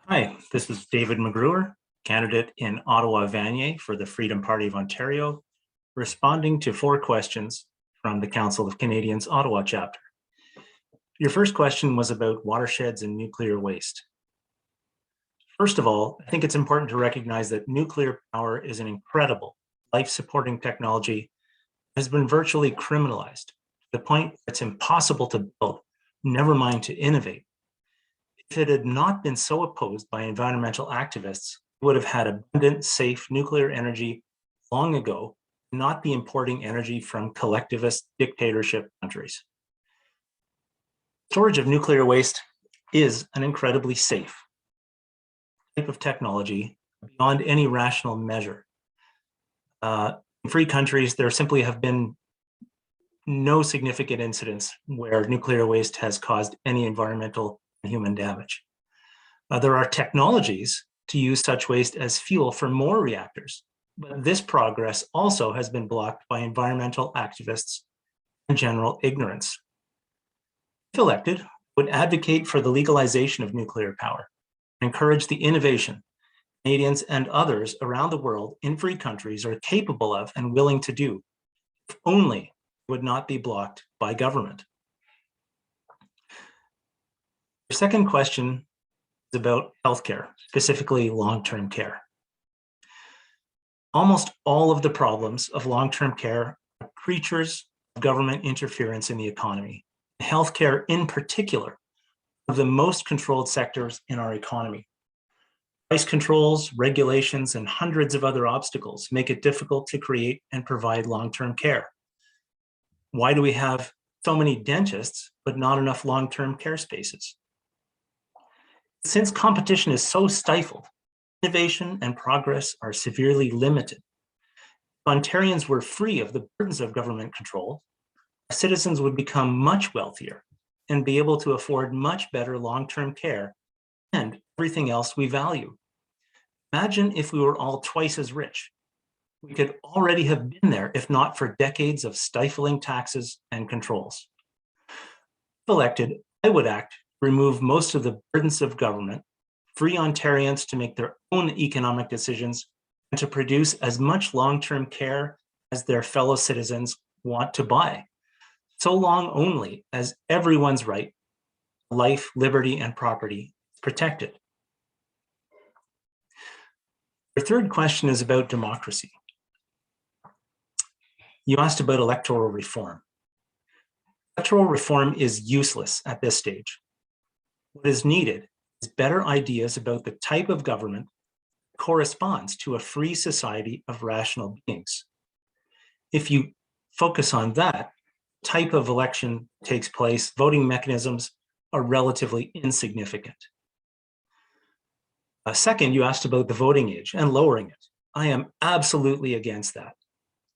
Hi, this is David McGruer, candidate in Ottawa-Vanier for the Freedom Party of Ontario, responding to 4 questions from the Council of Canadians Ottawa chapter. Your first question was about watersheds and nuclear waste. First of all, I think it's important to recognize that nuclear power is an incredible life-supporting technology that has been virtually criminalized to the point that it's impossible to build, never mind to innovate. If it had not been so opposed by environmental activists, we would have had abundant, safe nuclear energy long ago, and not be importing energy from collectivist dictatorship countries. Storage of nuclear waste is an incredibly safe type of technology beyond any rational measure. In free countries, there simply have been no significant incidents where nuclear waste has caused any environmental and human damage. There are technologies to use such waste as fuel for more reactors, but this progress also has been blocked by environmental activists and general ignorance. If elected, I would advocate for the legalization of nuclear power, encourage the innovation Canadians and others around the world in free countries are capable of and willing to do, if only it would not be blocked by government. The second question is about healthcare, specifically long-term care. Almost all of the problems of long-term care are creatures of government interference in the economy. Healthcare, in particular, are the most controlled sectors in our economy. Price controls, regulations, and hundreds of other obstacles make it difficult to create and provide long-term care. Why do we have so many dentists, but not enough long-term care spaces? Since competition is so stifled, innovation and progress are severely limited. If Ontarians were free of the burdens of government control, our citizens would become much wealthier and be able to afford much better long-term care and everything else we value. Imagine if we were all twice as rich. We could already have been there if not for decades of stifling taxes and controls. If elected, I would act to remove most of the burdens of government, free Ontarians to make their own economic decisions, and to produce as much long-term care as their fellow citizens want to buy, so long only as everyone's right to life, liberty, and property is protected. Your third question is about democracy. You asked about electoral reform. Electoral reform is useless at this stage. What is needed is better ideas about the type of government that corresponds to a free society of rational beings. If you focus on that, the type of election takes place, voting mechanisms are relatively insignificant. Second, you asked about the voting age and lowering it. I am absolutely against that.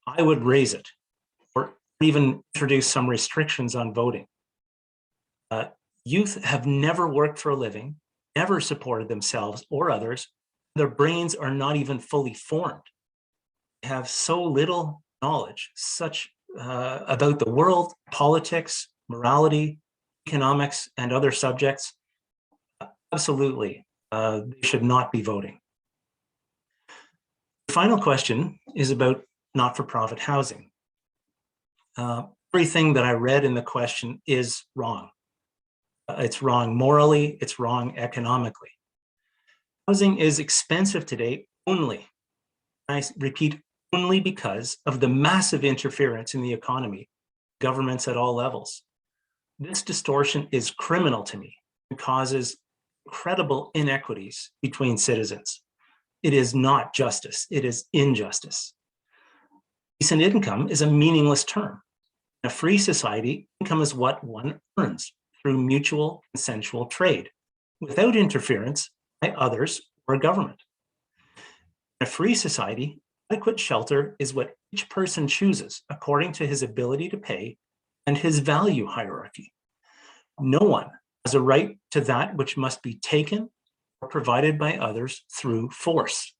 I would raise it or even introduce some restrictions on voting. Youth have never worked for a living, never supported themselves or others. Their brains are not even fully formed. They have so little knowledge, about the world, politics, morality, economics, and other subjects. Absolutely, they should not be voting. The final question is about not-for-profit housing. Everything that I read in the question is wrong. It's wrong morally, it's wrong economically. Housing is expensive today only, I repeat, only because of the massive interference in the economy, governments at all levels. This distortion is criminal to me and causes incredible inequities between citizens. It is not justice, it is injustice. Decent income is a meaningless term. In a free society, income is what one earns through mutual consensual trade, without interference by others or government. In a free society, adequate shelter is what each person chooses according to his ability to pay and his value hierarchy. No one has a right to that which must be taken or provided by others through force.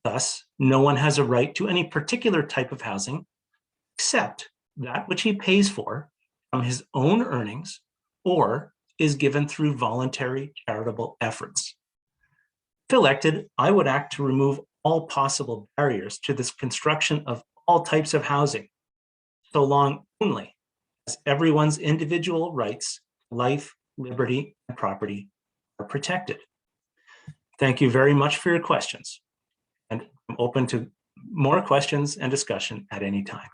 Thus, no one has a right to any particular type of housing except that which he pays for from his own earnings or is given through voluntary charitable efforts. If elected, I would act to remove all possible barriers to this construction of all types of housing, so long only as everyone's individual rights, life, liberty, and property are protected. Thank you very much for your questions, and I'm open to more questions and discussion at any time.